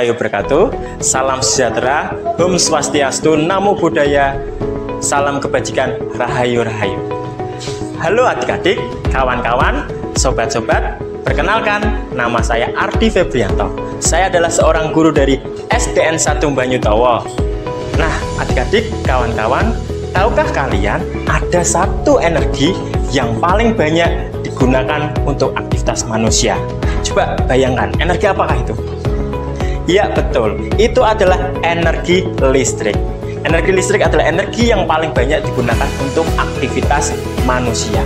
warahmatullahi wabarakatuh. Salam sejahtera, Om Swastiastu, Namo Buddhaya, salam kebajikan, Rahayu Rahayu. Halo adik-adik, kawan-kawan, sobat-sobat, perkenalkan, nama saya Ardi Febrianto. Saya adalah seorang guru dari SDN 1 Banyutowo. Nah, adik-adik, kawan-kawan, tahukah kalian ada satu energi yang paling banyak digunakan untuk aktivitas manusia? Coba bayangkan, energi apakah itu? Ya, betul. Itu adalah energi listrik. Energi listrik adalah energi yang paling banyak digunakan untuk aktivitas manusia.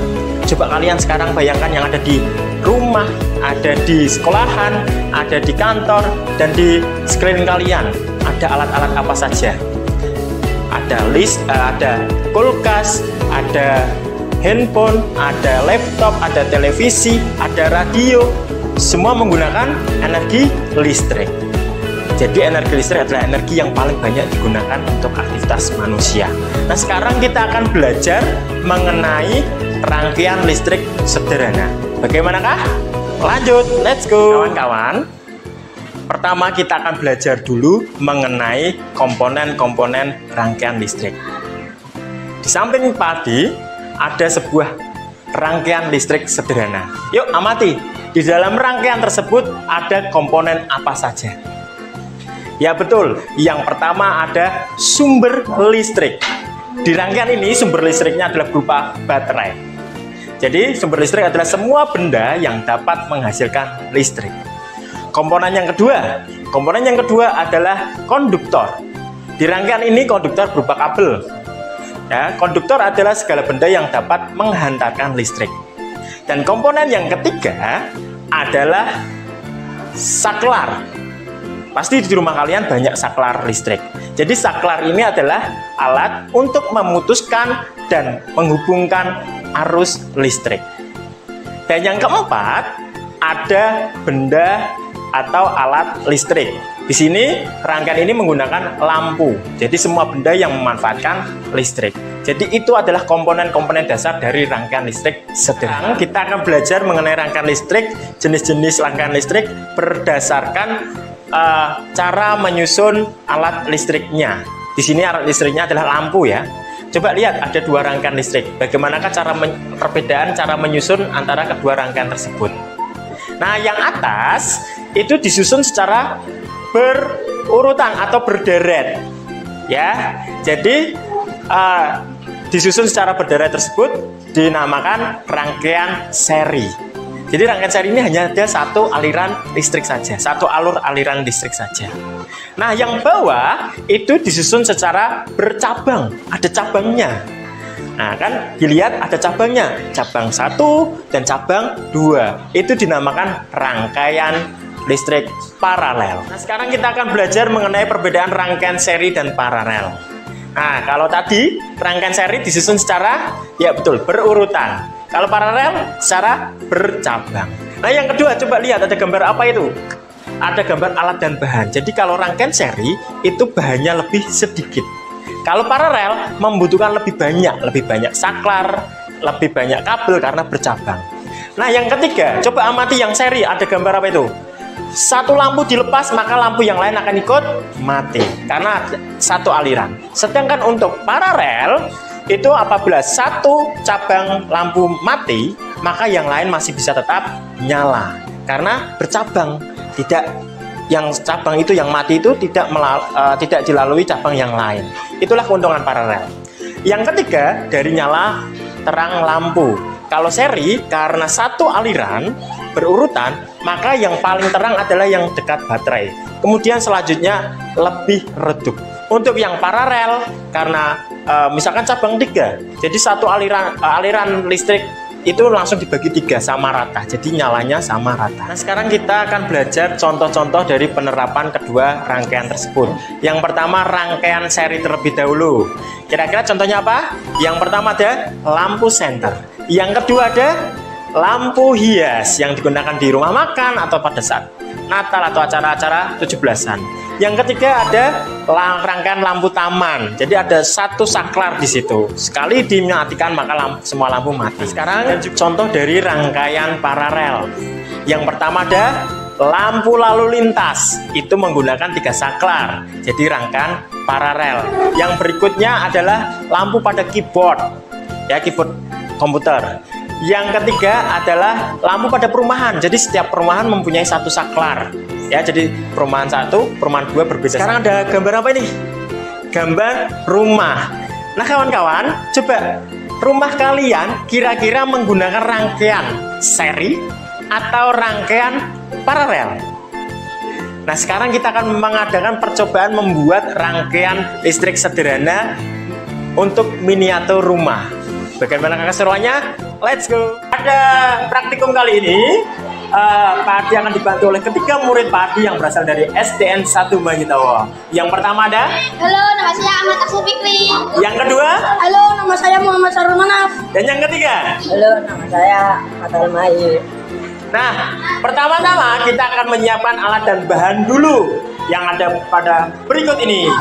Coba kalian sekarang bayangkan yang ada di rumah, ada di sekolahan, ada di kantor, dan di sekeliling kalian. Ada alat-alat apa saja? Ada kulkas, ada handphone, ada laptop, ada televisi, ada radio. Semua menggunakan energi listrik. Jadi energi listrik adalah energi yang paling banyak digunakan untuk aktivitas manusia. Nah, sekarang kita akan belajar mengenai rangkaian listrik sederhana. Bagaimanakah? Lanjut, let's go. Kawan-kawan, pertama kita akan belajar dulu mengenai komponen-komponen rangkaian listrik. Di samping tadi ada sebuah rangkaian listrik sederhana. Yuk amati, di dalam rangkaian tersebut ada komponen apa saja? Ya betul, yang pertama ada sumber listrik. Di rangkaian ini sumber listriknya adalah berupa baterai. Jadi sumber listrik adalah semua benda yang dapat menghasilkan listrik. Komponen yang kedua adalah konduktor. Di rangkaian ini konduktor berupa kabel. Ya, konduktor adalah segala benda yang dapat menghantarkan listrik. Dan komponen yang ketiga adalah saklar. Pasti di rumah kalian banyak saklar listrik. Jadi saklar ini adalah alat untuk memutuskan dan menghubungkan arus listrik. Dan yang keempat, ada benda atau alat listrik. Di sini rangkaian ini menggunakan lampu. Jadi semua benda yang memanfaatkan listrik. Jadi itu adalah komponen-komponen dasar dari rangkaian listrik sederhana. Kita akan belajar mengenai rangkaian listrik, jenis-jenis rangkaian listrik berdasarkan cara menyusun alat listriknya. Di sini alat listriknya adalah lampu ya. Coba lihat, ada dua rangkaian listrik. Bagaimanakah perbedaan cara menyusun antara kedua rangkaian tersebut? Nah, yang atas itu disusun secara berurutan atau berderet. Ya, jadi disusun secara berderet tersebut dinamakan rangkaian seri. Jadi rangkaian seri ini hanya ada satu aliran listrik saja, satu alur aliran listrik saja. Nah, yang bawah itu disusun secara bercabang, ada cabangnya. Nah, kan dilihat ada cabangnya, cabang 1 dan cabang 2. Itu dinamakan rangkaian listrik paralel. Nah, sekarang kita akan belajar mengenai perbedaan rangkaian seri dan paralel. Nah, kalau tadi rangkaian seri disusun secara, ya betul, berurutan. Kalau paralel secara bercabang. Nah, yang kedua, coba lihat ada gambar apa itu? Ada gambar alat dan bahan. Jadi kalau rangkaian seri itu bahannya lebih sedikit. Kalau paralel membutuhkan lebih banyak saklar, lebih banyak kabel karena bercabang. Nah, yang ketiga, coba amati yang seri, ada gambar apa itu? Satu lampu dilepas, maka lampu yang lain akan ikut mati karena satu aliran. Sedangkan untuk paralel itu apabila satu cabang lampu mati, maka yang lain masih bisa tetap nyala karena bercabang. Tidak, yang cabang itu yang mati itu tidak dilalui cabang yang lain. Itulah keuntungan paralel. Yang ketiga, dari nyala terang lampu. Kalau seri, karena satu aliran berurutan, maka yang paling terang adalah yang dekat baterai. Kemudian selanjutnya lebih redup. Untuk yang paralel, karena misalkan cabang 3, jadi satu aliran listrik itu langsung dibagi 3 sama rata, jadi nyalanya sama rata. Nah, sekarang kita akan belajar contoh-contoh dari penerapan kedua rangkaian tersebut. Yang pertama, rangkaian seri terlebih dahulu. Kira-kira contohnya apa? Yang pertama ada lampu senter. Yang kedua ada lampu hias yang digunakan di rumah makan atau pada saat Natal atau acara-acara 17-an. Yang ketiga ada rangkaian lampu taman. Jadi ada satu saklar di situ. Sekali dimatikan maka semua lampu mati. Sekarang contoh dari rangkaian paralel. Yang pertama ada lampu lalu lintas itu menggunakan 3 saklar, jadi rangkaian paralel. Yang berikutnya adalah lampu pada keyboard, ya, keyboard komputer. Yang ketiga adalah lampu pada perumahan, jadi setiap perumahan mempunyai 1 saklar, ya, jadi perumahan 1, perumahan 2 berbeda. Sekarang ada gambar apa ini? Gambar rumah. Nah kawan-kawan, coba rumah kalian kira-kira menggunakan rangkaian seri atau rangkaian paralel? Nah sekarang kita akan mengadakan percobaan membuat rangkaian listrik sederhana untuk miniatur rumah. Bagaimana keseruannya? Let's go! Pada praktikum kali ini Pak Adi akan dibantu oleh ketiga murid Pak Adi yang berasal dari SDN 1 Banyutowo. Yang pertama ada, halo, nama saya Ahmad Aksel Fikri. Yang kedua, halo, nama saya Muhammad Sarul Manaf. Dan yang ketiga, halo, nama saya Fatal Mai. Nah, pertama-tama kita akan menyiapkan alat dan bahan dulu yang ada pada berikut ini.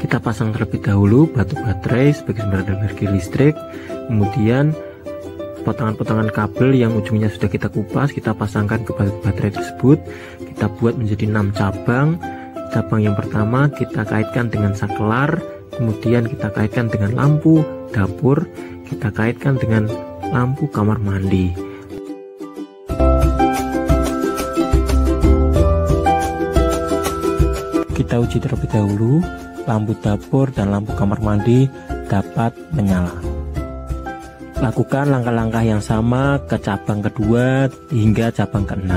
Kita pasang terlebih dahulu batu baterai sebagai sumber energi listrik, kemudian potongan-potongan kabel yang ujungnya sudah kita kupas kita pasangkan ke batu baterai tersebut. Kita buat menjadi 6 cabang. Cabang yang pertama kita kaitkan dengan saklar, kemudian kita kaitkan dengan lampu dapur, kita kaitkan dengan lampu kamar mandi. Kita uji terlebih dahulu lampu dapur dan lampu kamar mandi dapat menyala. Lakukan langkah-langkah yang sama ke cabang kedua hingga cabang ke-6.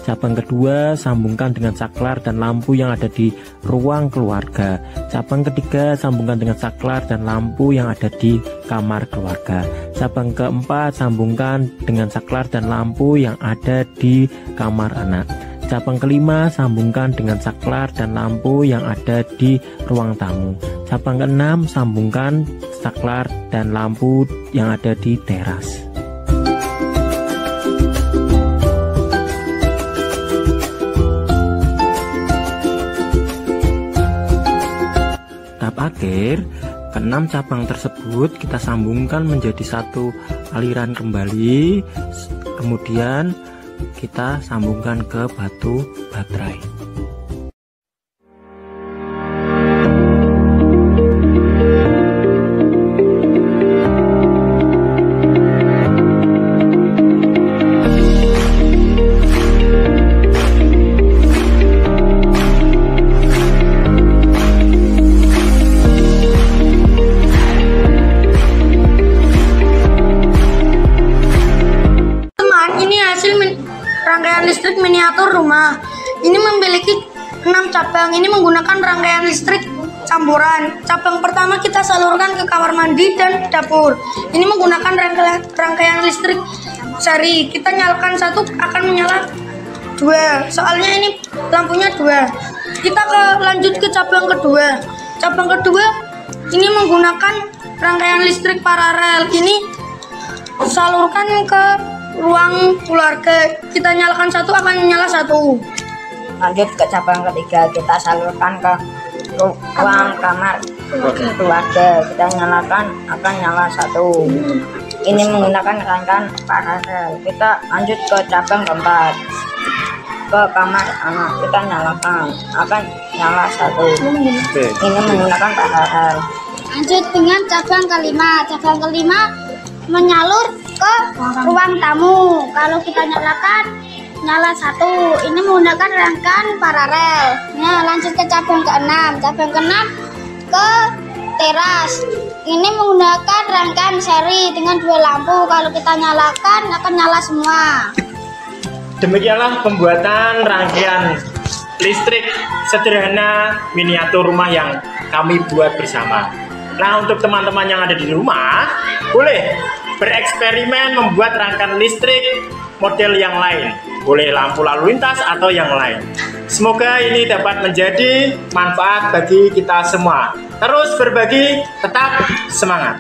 Cabang kedua sambungkan dengan saklar dan lampu yang ada di ruang keluarga. Cabang ketiga sambungkan dengan saklar dan lampu yang ada di kamar keluarga. Cabang keempat sambungkan dengan saklar dan lampu yang ada di kamar anak. Cabang kelima sambungkan dengan saklar dan lampu yang ada di ruang tamu. Cabang ke-6 sambungkan saklar dan lampu yang ada di teras. Tahap akhir, ke-6 cabang tersebut kita sambungkan menjadi satu aliran kembali, kemudian kita sambungkan ke batu baterai. Rangkaian listrik miniatur rumah ini memiliki 6 cabang. Ini menggunakan rangkaian listrik campuran. Cabang pertama kita salurkan ke kamar mandi dan dapur. Ini menggunakan rangkaian listrik seri. Kita nyalakan 1 akan menyala 2. Soalnya ini lampunya 2. Kita lanjut ke cabang kedua. Cabang kedua ini menggunakan rangkaian listrik paralel. Ini salurkan ke ruang keluarga. Kita nyalakan 1 akan menyala 1. Lanjut ke cabang ketiga, kita salurkan ke ruang kamar keluarga. Kita nyalakan akan nyala 1. Ini menggunakan rangkaian paralel. Kita lanjut ke cabang keempat, ke kamar anak. Kita nyalakan akan nyala 1. Ini menggunakan paralel. Lanjut dengan cabang kelima. Cabang kelima menyalur ke ruang tamu. Kalau kita nyalakan nyala 1. Ini menggunakan rangkaian paralel. Nah, lanjut ke cabang ke-6. Cabang ke-6 ke teras. Ini menggunakan rangkaian seri dengan 2 lampu. Kalau kita nyalakan akan nyala semua. Demikianlah pembuatan rangkaian listrik sederhana miniatur rumah yang kami buat bersama. Nah, untuk teman-teman yang ada di rumah, boleh bereksperimen membuat rangkaian listrik model yang lain. Boleh lampu lalu lintas atau yang lain. Semoga ini dapat menjadi manfaat bagi kita semua. Terus berbagi, tetap semangat.